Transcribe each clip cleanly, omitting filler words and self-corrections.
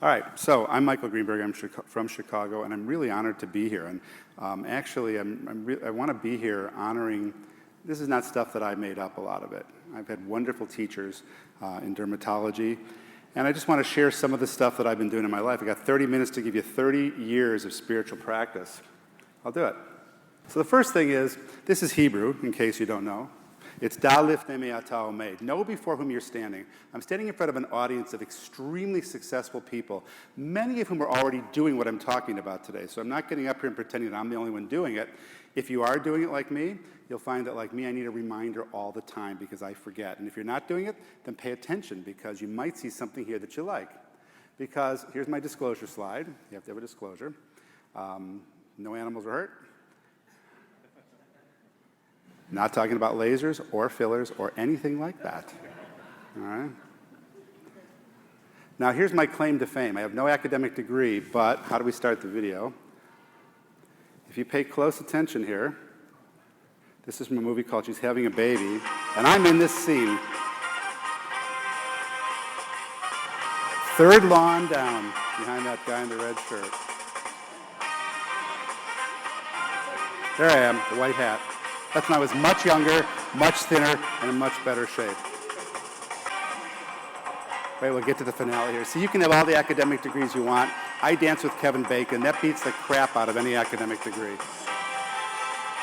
All right, so I'm Michael Greenberg. I'm from Chicago, and I'm really honored to be here. And actually, I want to be here honoring. This is not stuff that I made up, a lot of it. I've had wonderful teachers in dermatology, and I just want to share some of the stuff that I've been doing in my life. I got 30 minutes to give you 30 years of spiritual practice. I'll do it. So the first thing is, this is Hebrew, in case you don't know. It's Da Lifnei Me'ata Omed. Know before whom you're standing. I'm standing in front of an audience of extremely successful people, many of whom are already doing what I'm talking about today. So I'm not getting up here and pretending that I'm the only one doing it. If you are doing it like me, you'll find that, like me, I need a reminder all the time because I forget. And if you're not doing it, then pay attention because you might see something here that you like. Because here's my disclosure slide. You have to have a disclosure. No animals were hurt. Not talking about lasers or fillers or anything like that. All right? Now, here's my claim to fame. I have no academic degree, but how do we start the video? If you pay close attention here, this is from a movie called She's Having a Baby, and I'm in this scene. Third lawn down behind that guy in the red shirt. There I am, the white hat. That's when I was much younger, much thinner, and in much better shape. Wait, we'll get to the finale here. So you can have all the academic degrees you want. I dance with Kevin Bacon. That beats the crap out of any academic degree.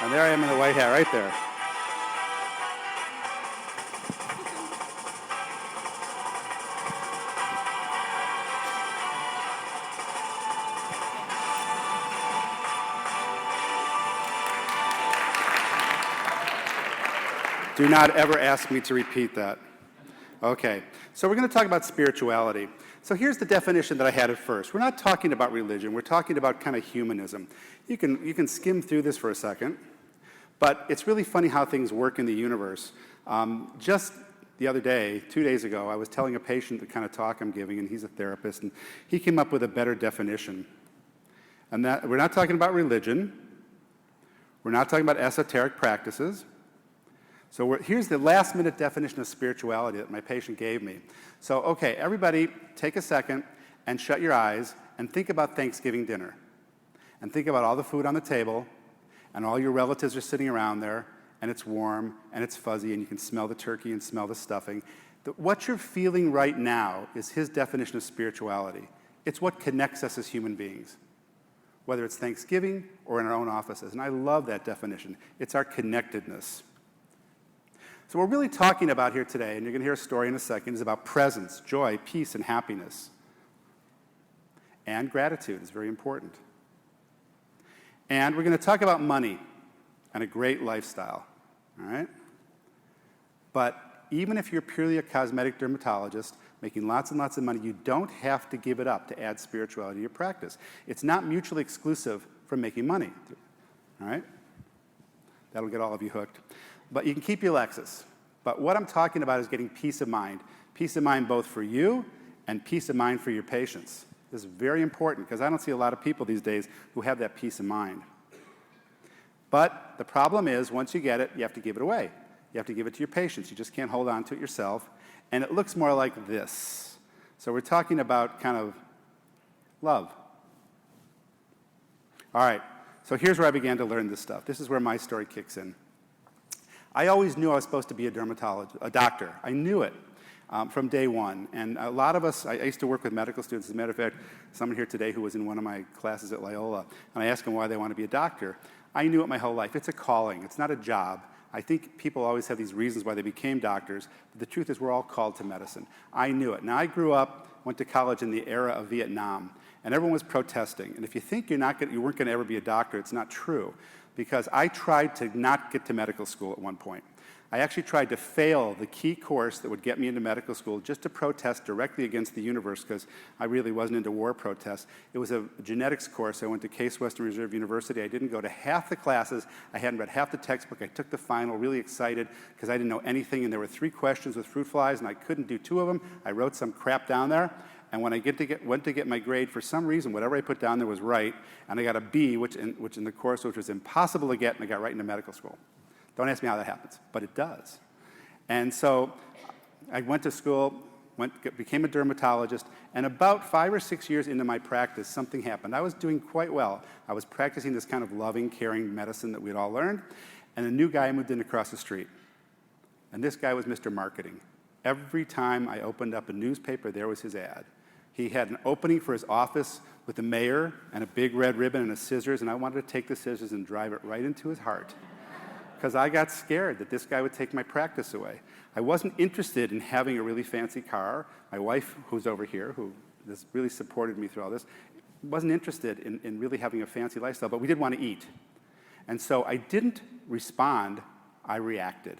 And there I am in the white hat right there. Do not ever ask me to repeat that. Okay, so we're going to talk about spirituality. So here's the definition that I had at first. We're not talking about religion. We're talking about kind of humanism. You can skim through this for a second, but it's really funny how things work in the universe. Just the other day, 2 days ago, I was telling a patient the kind of talk I'm giving, and he's a therapist, and he came up with a better definition. And that we're not talking about religion. We're not talking about esoteric practices. So here's the last-minute definition of spirituality that my patient gave me. So, okay, everybody take a second and shut your eyes and think about Thanksgiving dinner. And think about all the food on the table, and all your relatives are sitting around there, and it's warm, and it's fuzzy, and you can smell the turkey and smell the stuffing. What you're feeling right now is his definition of spirituality. It's what connects us as human beings, whether it's Thanksgiving or in our own offices. And I love that definition. It's our connectedness. So what we're really talking about here today, and you're going to hear a story in a second, is about presence, joy, peace, and happiness. And gratitude is very important. And we're going to talk about money and a great lifestyle, all right? But even if you're purely a cosmetic dermatologist making lots and lots of money, you don't have to give it up to add spirituality to your practice. It's not mutually exclusive from making money, all right? That'll get all of you hooked. But you can keep your Lexus. But what I'm talking about is getting peace of mind. Peace of mind both for you and peace of mind for your patients. This is very important because I don't see a lot of people these days who have that peace of mind. But the problem is, once you get it, you have to give it away. You have to give it to your patients. You just can't hold on to it yourself. And it looks more like this. So we're talking about kind of love. All right, so here's where I began to learn this stuff. This is where my story kicks in. I always knew I was supposed to be a doctor. I knew it from day one. And a lot of us, I used to work with medical students. As a matter of fact, someone here today who was in one of my classes at Loyola, and I asked them why they want to be a doctor. I knew it my whole life. It's a calling. It's not a job. I think people always have these reasons why they became doctors, but the truth is we're all called to medicine. I knew it. Now, I grew up, went to college in the era of Vietnam, and everyone was protesting. And if you think you weren't going to ever be a doctor, it's not true. Because I tried to not get to medical school at one point. I actually tried to fail the key course that would get me into medical school just to protest directly against the universe because I really wasn't into war protests. It was a genetics course. I went to Case Western Reserve University. I didn't go to half the classes. I hadn't read half the textbook. I took the final really excited because I didn't know anything, and there were 3 questions with fruit flies, and I couldn't do 2 of them. I wrote some crap down there. And when I went to get my grade, for some reason, whatever I put down there was right, and I got a B, which in the course, which was impossible to get, and I got right into medical school. Don't ask me how that happens, but it does. And so I went to school, became a dermatologist, and about 5 or 6 years into my practice, something happened. I was doing quite well. I was practicing this kind of loving, caring medicine that we'd all learned, and a new guy moved in across the street. And this guy was Mr. Marketing. Every time I opened up a newspaper, there was his ad. He had an opening for his office with the mayor and a big red ribbon and a scissors, and I wanted to take the scissors and drive it right into his heart, because I got scared that this guy would take my practice away. I wasn't interested in having a really fancy car. My wife, who's over here, who has really supported me through all this, wasn't interested in really having a fancy lifestyle, but we did want to eat. And so I didn't respond, I reacted.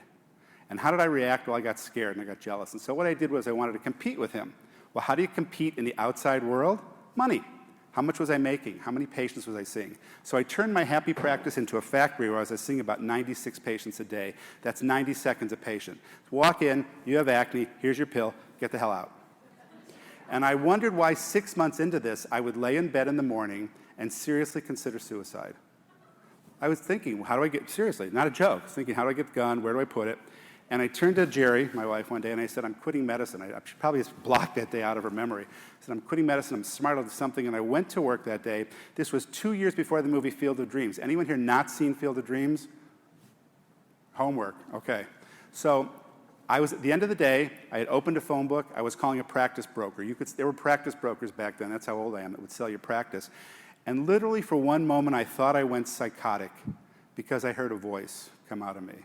And how did I react? Well, I got scared and I got jealous. And so what I did was I wanted to compete with him. Well, how do you compete in the outside world? Money. How much was I making? How many patients was I seeing? So I turned my happy practice into a factory where I was seeing about 96 patients a day. That's 90 seconds a patient. Walk in, you have acne, here's your pill, get the hell out. And I wondered why 6 months into this, I would lay in bed in the morning and seriously consider suicide. I was thinking, how do I get, seriously, not a joke, I was thinking, how do I get the gun, where do I put it? And I turned to Jerry, my wife, one day, and I said, I'm quitting medicine. I should probably just block that day out of her memory. I said, I'm quitting medicine, I'm smart, I'll do something, and I went to work that day. This was 2 years before the movie Field of Dreams. Anyone here not seen Field of Dreams? Homework, okay. So I was, at the end of the day, I had opened a phone book, I was calling a practice broker. There were practice brokers back then, that's how old I am, that would sell your practice. And literally for one moment, I thought I went psychotic because I heard a voice come out of me.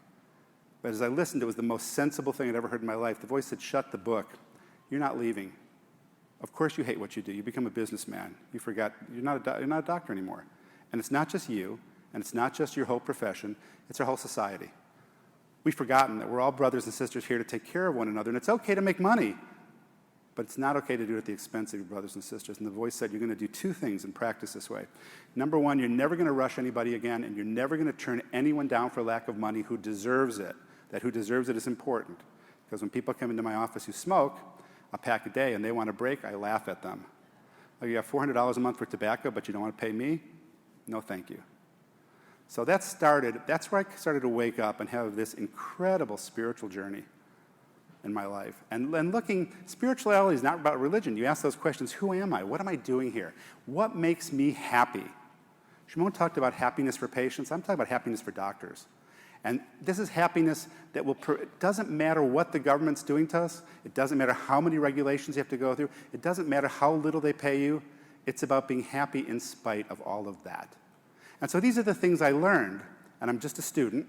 But as I listened, it was the most sensible thing I'd ever heard in my life. The voice said, shut the book. You're not leaving. Of course you hate what you do. You become a businessman. You forgot, you're not a doctor anymore. And it's not just you, and it's not just your whole profession, it's our whole society. We've forgotten that we're all brothers and sisters here to take care of one another, and it's okay to make money, but it's not okay to do it at the expense of your brothers and sisters. And the voice said, you're going to do two things and practice this way. Number one, you're never going to rush anybody again, and you're never going to turn anyone down for lack of money who deserves it. That who deserves it is important. Because when people come into my office who smoke a pack a day and they want a break, I laugh at them. Oh, you have $400 a month for tobacco, but you don't want to pay me? No, thank you. So that's where I started to wake up and have this incredible spiritual journey in my life. And looking, spirituality is not about religion. You ask those questions, who am I? What am I doing here? What makes me happy? Shimon talked about happiness for patients. I'm talking about happiness for doctors. And this is happiness that it doesn't matter what the government's doing to us. It doesn't matter how many regulations you have to go through. It doesn't matter how little they pay you. It's about being happy in spite of all of that. And so these are the things I learned, and I'm just a student.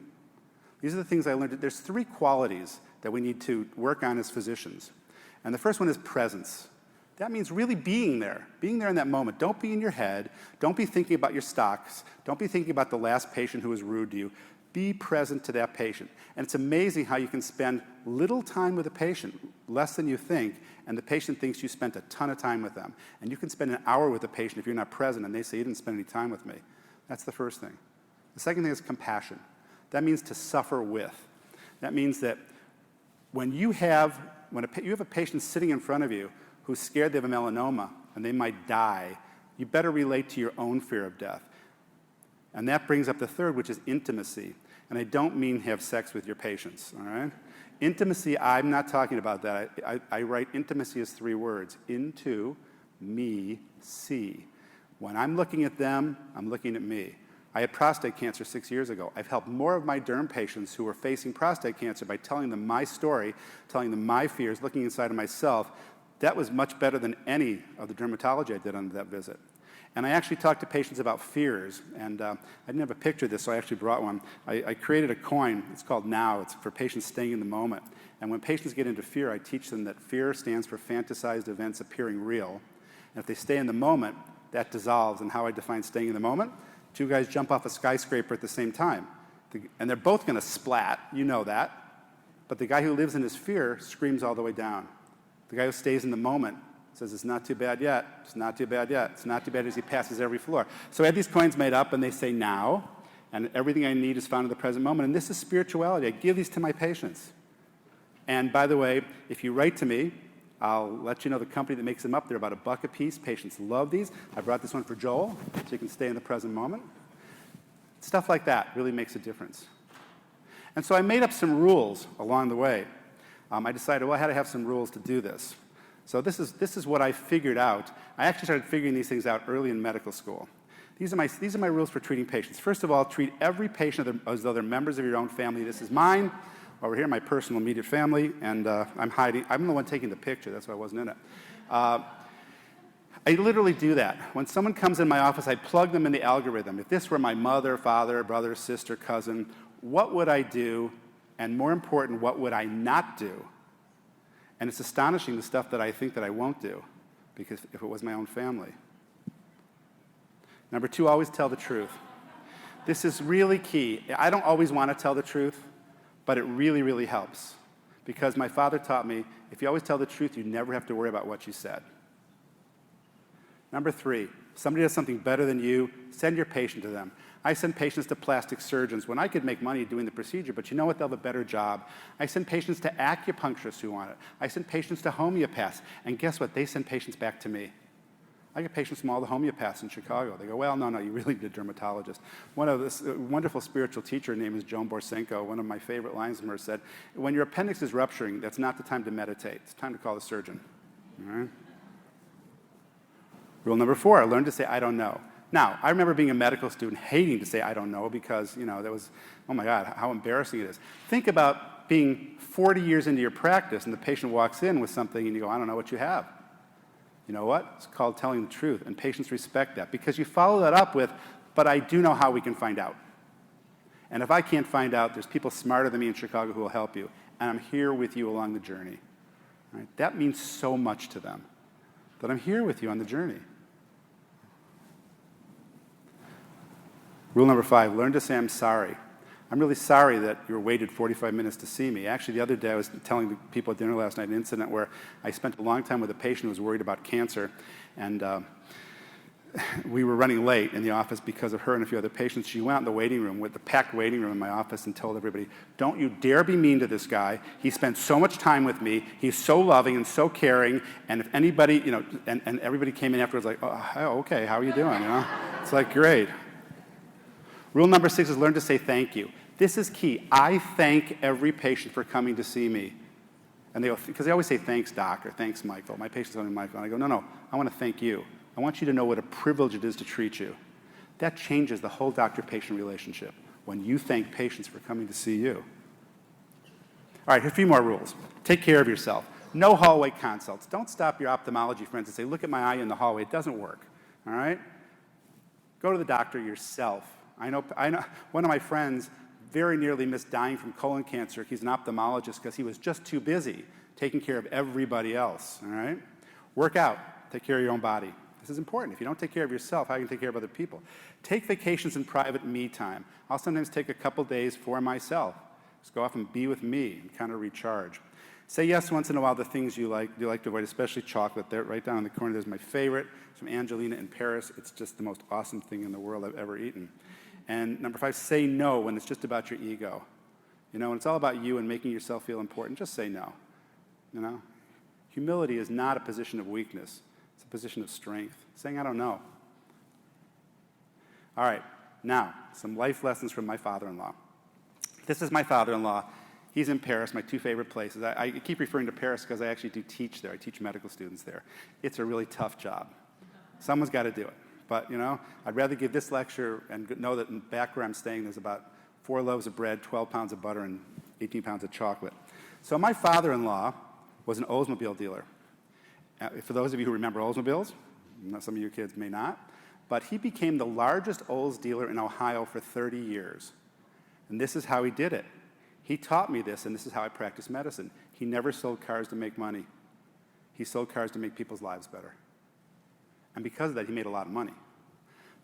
These are the things I learned. There's 3 qualities that we need to work on as physicians. And the first one is presence. That means really being there in that moment. Don't be in your head. Don't be thinking about your stocks. Don't be thinking about the last patient who was rude to you. Be present to that patient. And it's amazing how you can spend little time with a patient, less than you think, and the patient thinks you spent a ton of time with them. And you can spend an hour with a patient if you're not present and they say, you didn't spend any time with me. That's the first thing. The second thing is compassion. That means to suffer with. That means that when you have a patient sitting in front of you who's scared they have a melanoma and they might die, you better relate to your own fear of death. And that brings up the third, which is intimacy. And I don't mean have sex with your patients, all right? Intimacy, I'm not talking about that. I write intimacy as 3 words. Into, me, see. When I'm looking at them, I'm looking at me. I had prostate cancer 6 years ago. I've helped more of my derm patients who were facing prostate cancer by telling them my story, telling them my fears, looking inside of myself. That was much better than any of the dermatology I did on that visit. And I actually talked to patients about fears, and I didn't have a picture of this, so I actually brought one. I created a coin. It's called Now. It's for patients staying in the moment. And when patients get into fear, I teach them that fear stands for fantasized events appearing real. And if they stay in the moment, that dissolves. And how I define staying in the moment, 2 guys jump off a skyscraper at the same time. And they're both going to splat. You know that. But the guy who lives in his fear screams all the way down. The guy who stays in the moment says, it's not too bad yet, it's not too bad yet, it's not too bad as he passes every floor. So I had these coins made up, and they say now, and everything I need is found in the present moment. And this is spirituality. I give these to my patients. And by the way, if you write to me, I'll let you know the company that makes them up. They're about $1 a piece. Patients love these. I brought this one for Joel, so you can stay in the present moment. Stuff like that really makes a difference. And so I made up some rules along the way. I decided, well, I had to have some rules to do this. So this is what I figured out. I actually started figuring these things out early in medical school. These are my rules for treating patients. First of all, treat every patient as though they're members of your own family. This is mine. Over here, my personal immediate family, and I'm hiding. I'm the one taking the picture. That's why I wasn't in it. I literally do that. When someone comes in my office, I plug them in the algorithm. If this were my mother, father, brother, sister, cousin, what would I do? And more important, what would I not do? And it's astonishing the stuff that I think that I won't do, because if it was my own family. Number 2, always tell the truth. This is really key. I don't always want to tell the truth, but it really, really helps. Because my father taught me, if you always tell the truth, you never have to worry about what you said. Number 3, somebody does something better than you, send your patient to them. I send patients to plastic surgeons when I could make money doing the procedure, but you know what? They'll have a better job. I send patients to acupuncturists who want it. I send patients to homeopaths. And guess what? They send patients back to me. I get patients from all the homeopaths in Chicago. They go, well, no, you really need a dermatologist. One of this wonderful spiritual teacher, her name is Joan Borsenko. One of my favorite lines from her said, when your appendix is rupturing, that's not the time to meditate. It's time to call the surgeon. All right? Rule number 4, learn to say, I don't know. Now, I remember being a medical student hating to say, I don't know, because, that was, oh my God, how embarrassing it is. Think about being 40 years into your practice and the patient walks in with something and you go, I don't know what you have. You know what? It's called telling the truth, and patients respect that because you follow that up with, but I do know how we can find out. And if I can't find out, there's people smarter than me in Chicago who will help you, and I'm here with you along the journey. Right? That means so much to them, that I'm here with you on the journey. Rule number 5, learn to say I'm sorry. I'm really sorry that you waited 45 minutes to see me. Actually, the other day I was telling the people at dinner last night an incident where I spent a long time with a patient who was worried about cancer, and we were running late in the office because of her and a few other patients. She went out in the waiting room, with the packed waiting room in my office, and told everybody, don't you dare be mean to this guy. He spent so much time with me. He's so loving and so caring, and if anybody, and everybody came in afterwards like, oh, okay, how are you doing? It's like, great. Rule number 6 is learn to say thank you. This is key. I thank every patient for coming to see me. And because they always say, thanks, doc, or thanks, Michael. My patients call me Michael. And I go, no, I want to thank you. I want you to know what a privilege it is to treat you. That changes the whole doctor-patient relationship when you thank patients for coming to see you. All right, here are a few more rules. Take care of yourself. No hallway consults. Don't stop your ophthalmology friends and say, look at my eye in the hallway. It doesn't work. All right? Go to the doctor yourself. I know one of my friends very nearly missed dying from colon cancer. He's an ophthalmologist because he was just too busy taking care of everybody else, all right? Work out. Take care of your own body. This is important. If you don't take care of yourself, how can you take care of other people? Take vacations in private me time. I'll sometimes take a couple days for myself. Just go off and be with me and kind of recharge. Say yes once in a while to things you like to avoid, especially chocolate. There, right down in the corner, there's my favorite. It's from Angelina in Paris. It's just the most awesome thing in the world I've ever eaten. And number 5, say no when it's just about your ego. When it's all about you and making yourself feel important, just say no. Humility is not a position of weakness. It's a position of strength. Saying I don't know. All right, now, some life lessons from my father-in-law. This is my father-in-law. He's in Paris, my 2 favorite places. I keep referring to Paris because I actually do teach there. I teach medical students there. It's a really tough job. Someone's got to do it. But, I'd rather give this lecture and know that back where I'm staying, there's about 4 loaves of bread, 12 pounds of butter, and 18 pounds of chocolate. So my father-in-law was an Oldsmobile dealer. For those of you who remember Oldsmobiles, some of you kids may not, but he became the largest Olds dealer in Ohio for 30 years. And this is how he did it. He taught me this, and this is how I practice medicine. He never sold cars to make money. He sold cars to make people's lives better. And because of that, he made a lot of money.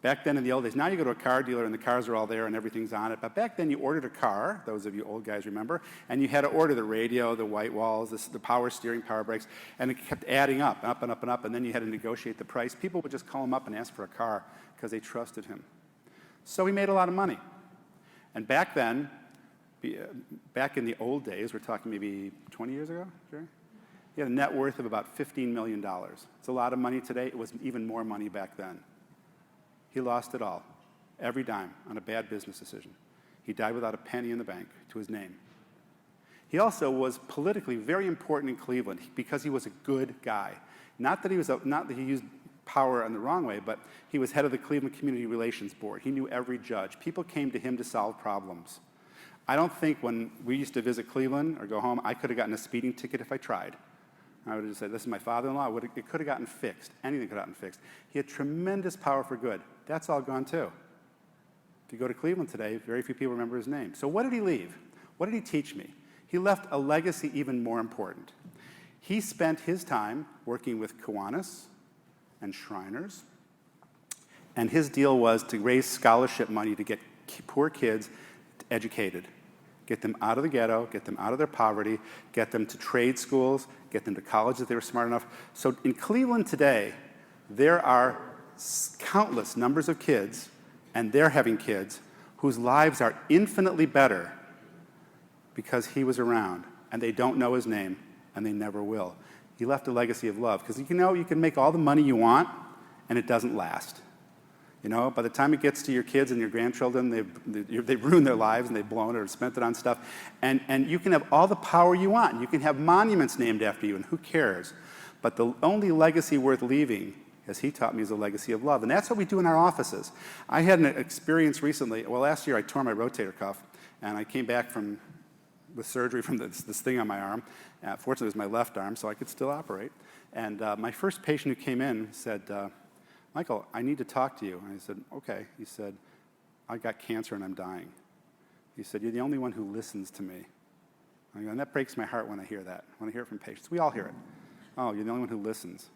Back then in the old days, now you go to a car dealer and the cars are all there and everything's on it. But back then you ordered a car, those of you old guys remember, and you had to order the radio, the white walls, the power steering, power brakes, and it kept adding up and up and up, and then you had to negotiate the price. People would just call him up and ask for a car because they trusted him. So he made a lot of money. And back then, back in the old days, we're talking maybe 20 years ago, sure? He had a net worth of about $15 million. It's a lot of money today. It was even more money back then. He lost it all, every dime, on a bad business decision. He died without a penny in the bank to his name. He also was politically very important in Cleveland because he was a good guy. Not that he used power in the wrong way, but he was head of the Cleveland Community Relations Board. He knew every judge. People came to him to solve problems. I don't think when we used to visit Cleveland or go home, I could have gotten a speeding ticket if I tried. I would have just said, this is my father-in-law. It could have gotten fixed. Anything could have gotten fixed. He had tremendous power for good. That's all gone too. If you go to Cleveland today, very few people remember his name. So what did he leave? What did he teach me? He left a legacy even more important. He spent his time working with Kiwanis and Shriners, and his deal was to raise scholarship money to get poor kids educated, get them out of the ghetto, get them out of their poverty, get them to trade schools, get them to college if they were smart enough. So in Cleveland today, there are countless numbers of kids, and they're having kids, whose lives are infinitely better because he was around, and they don't know his name, and they never will. He left a legacy of love, because you can make all the money you want, and it doesn't last. By the time it gets to your kids and your grandchildren, they've ruined their lives, and they've blown it or spent it on stuff. And you can have all the power you want. You can have monuments named after you, and who cares? But the only legacy worth leaving, as he taught me, is a legacy of love. And that's what we do in our offices. I had an experience recently. Well, last year I tore my rotator cuff, and I came back with surgery from this thing on my arm. Fortunately, it was my left arm, so I could still operate. And my first patient who came in said, Michael, I need to talk to you. And I said, okay. He said, I got cancer and I'm dying. He said, you're the only one who listens to me. And that breaks my heart when I hear that, when I hear it from patients. We all hear it. Oh, you're the only one who listens.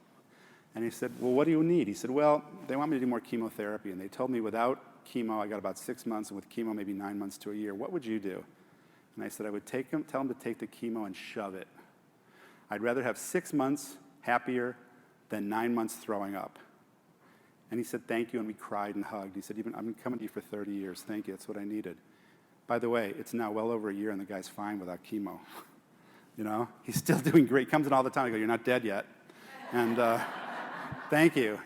And he said, well, what do you need? He said, well, they want me to do more chemotherapy. And they told me without chemo, I got about 6 months, and with chemo, maybe 9 months to a year. What would you do? And I said, I would tell him to take the chemo and shove it. I'd rather have 6 months happier than 9 months throwing up. And he said, thank you, and we cried and hugged. He said, I've been coming to you for 30 years. Thank you, that's what I needed. By the way, it's now well over a year, and the guy's fine without chemo. He's still doing great. He comes in all the time. I go, you're not dead yet. And thank you,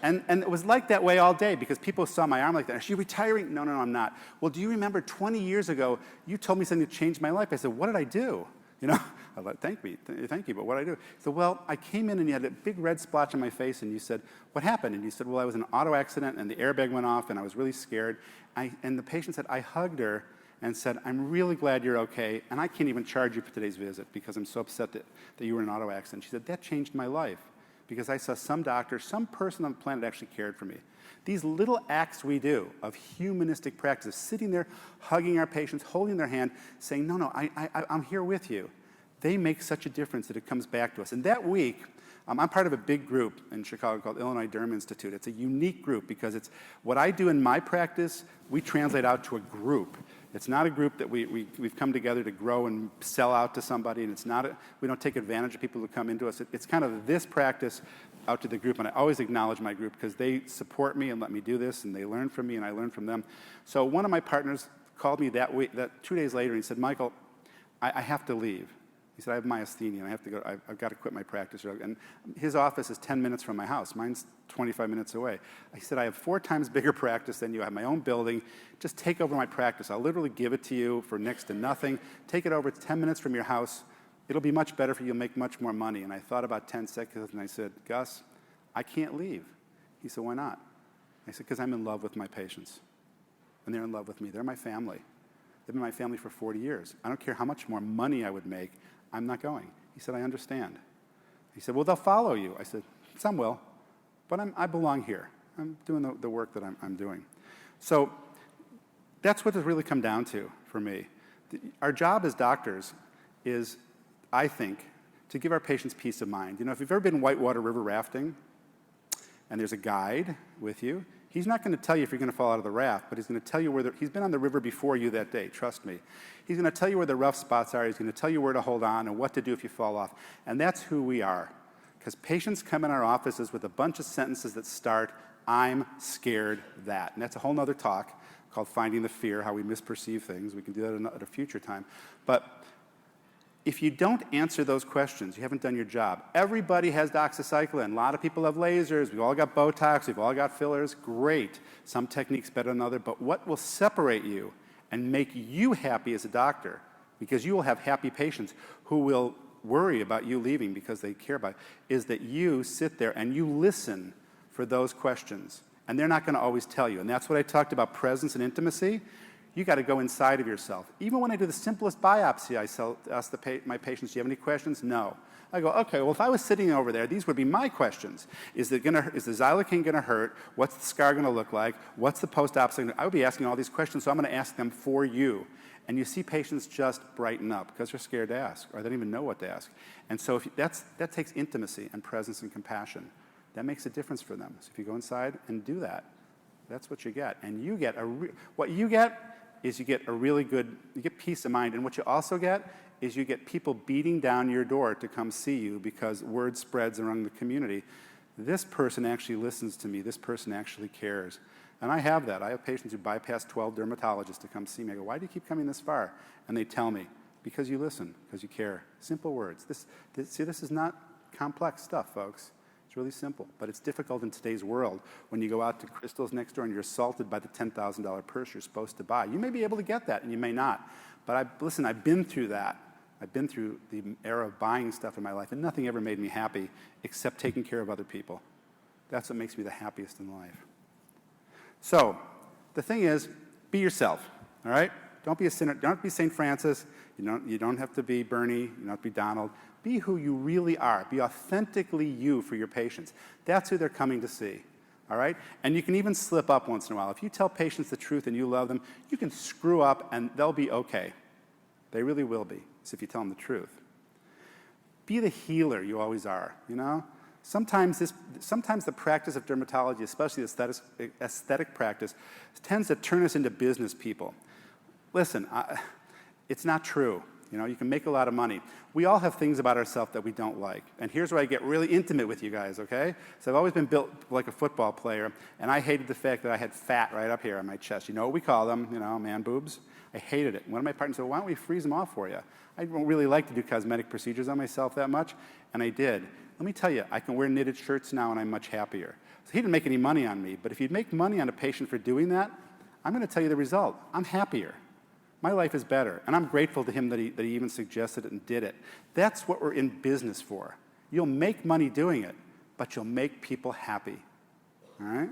And it was like that way all day because people saw my arm like that. Are you retiring? No, I'm not. Well, do you remember 20 years ago, you told me something that changed my life? I said, what did I do? I was like, thank you, but what did I do? He said, well, I came in and you had a big red splotch on my face, and you said, what happened? And you said, well, I was in an auto accident, and the airbag went off, and I was really scared. And the patient said, I hugged her and said, I'm really glad you're okay, and I can't even charge you for today's visit because I'm so upset that you were in an auto accident. She said, that changed my life because I saw some doctor, some person on the planet actually cared for me. These little acts we do of humanistic practice, sitting there, hugging our patients, holding their hand, saying, no, I'm here with you. They make such a difference that it comes back to us. And that week, I'm part of a big group in Chicago called Illinois Derm Institute. It's a unique group because it's what I do in my practice, we translate out to a group. It's not a group that we've come together to grow and sell out to somebody, and we don't take advantage of people who come into us. It's kind of this practice out to the group, and I always acknowledge my group because they support me and let me do this, and they learn from me, and I learn from them. So one of my partners called me that 2 days later, and he said, Michael, I have to leave. He said, I have myasthenia, and I have to go. I've got to quit my practice. And his office is 10 minutes from my house. Mine's 25 minutes away. I said, I have 4 times bigger practice than you. I have my own building. Just take over my practice. I'll literally give it to you for next to nothing. Take it over. It's 10 minutes from your house. It'll be much better for you. You'll make much more money. And I thought about 10 seconds, and I said, Gus, I can't leave. He said, why not? I said, because I'm in love with my patients. And they're in love with me. They're my family. They've been my family for 40 years. I don't care how much more money I would make. I'm not going. He said, I understand. He said, well, they'll follow you. I said, some will, but I belong here. I'm doing the work that I'm doing. So that's what it's really come down to for me. Our job as doctors is, I think, to give our patients peace of mind. If you've ever been whitewater river rafting, and there's a guide with you, he's not going to tell you if you're going to fall out of the raft, but he's going to tell you he's been on the river before you that day, trust me. He's going to tell you where the rough spots are, he's going to tell you where to hold on and what to do if you fall off. And that's who we are. Because patients come in our offices with a bunch of sentences that start, I'm scared that. And that's a whole other talk called Finding the Fear, how we misperceive things. We can do that at a future time. But if you don't answer those questions, you haven't done your job. Everybody has doxycycline. A lot of people have lasers. We've all got Botox. We've all got fillers. Great. Some techniques better than others. But what will separate you and make you happy as a doctor because you will have happy patients who will worry about you leaving because they care about it, is that you sit there and you listen for those questions. And they're not going to always tell you. And that's what I talked about, presence and intimacy. You got to go inside of yourself. Even when I do the simplest biopsy, I ask my patients, do you have any questions? No. I go, okay, well, if I was sitting over there, these would be my questions. Is the xylocaine going to hurt? What's the scar going to look like? What's the post-op? I would be asking all these questions, so I'm going to ask them for you. And you see patients just brighten up because they're scared to ask, or they don't even know what to ask. And so that takes intimacy and presence and compassion. That makes a difference for them. So if you go inside and do that, that's what you get. And you get what you get is you get peace of mind. And what you also get is you get people beating down your door to come see you because word spreads around the community. This person actually listens to me. This person actually cares. And I have that. I have patients who bypass 12 dermatologists to come see me. I go, why do you keep coming this far? And they tell me, because you listen, because you care. Simple words. See, this is not complex stuff, folks. It's really simple, but it's difficult in today's world when you go out to Crystal's next door and you're assaulted by the $10,000 purse you're supposed to buy. You may be able to get that, and you may not. But listen, I've been through that. I've been through the era of buying stuff in my life, and nothing ever made me happy except taking care of other people. That's what makes me the happiest in life. So the thing is, be yourself, all right? Don't be a sinner. Don't be St. Francis. You don't have to be Bernie. You don't have to be Donald. Be who you really are. Be authentically you for your patients. That's who they're coming to see, all right? And you can even slip up once in a while. If you tell patients the truth and you love them, you can screw up and they'll be okay. They really will be, so if you tell them the truth. Be the healer you always are, you know? Sometimes the practice of dermatology, especially the aesthetic practice, tends to turn us into business people. Listen, it's not true. You know, you can make a lot of money. We all have things about ourselves that we don't like. And here's where I get really intimate with you guys, okay? So I've always been built like a football player, and I hated the fact that I had fat right up here on my chest. You know what we call them, you know, man boobs? I hated it. One of my partners said, why don't we freeze them off for you? I don't really like to do cosmetic procedures on myself that much, and I did. Let me tell you, I can wear knitted shirts now, and I'm much happier. So he didn't make any money on me, but if you'd make money on a patient for doing that, I'm going to tell you the result. I'm happier. My life is better, and I'm grateful to him that he even suggested it and did it. That's what we're in business for. You'll make money doing it, but you'll make people happy, all right?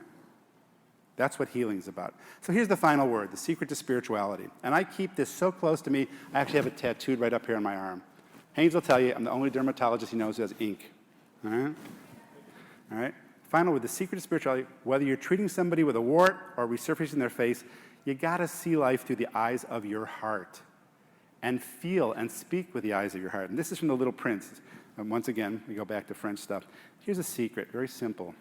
That's what healing's about. So here's the final word, the secret to spirituality. And I keep this so close to me, I actually have it tattooed right up here on my arm. Haynes will tell you I'm the only dermatologist he knows who has ink, all right? All right? Final word, the secret to spirituality, whether you're treating somebody with a wart or resurfacing their face, you gotta see life through the eyes of your heart and feel and speak with the eyes of your heart. And this is from The Little Prince. And once again, we go back to French stuff. Here's a secret, very simple.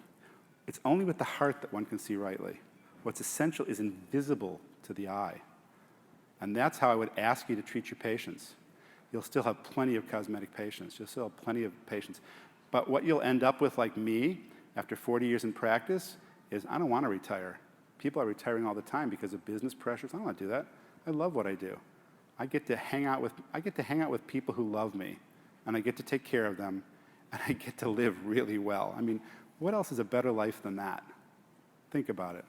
It's only with the heart that one can see rightly. What's essential is invisible to the eye. And that's how I would ask you to treat your patients. You'll still have plenty of cosmetic patients. You'll still have plenty of patients. But what you'll end up with, like me, after 40 years in practice, is I don't want to retire. People are retiring all the time because of business pressures. I don't want to do that. I love what I do. I get to hang out with people who love me, and I get to take care of them, and I get to live really well. I mean, what else is a better life than that? Think about it.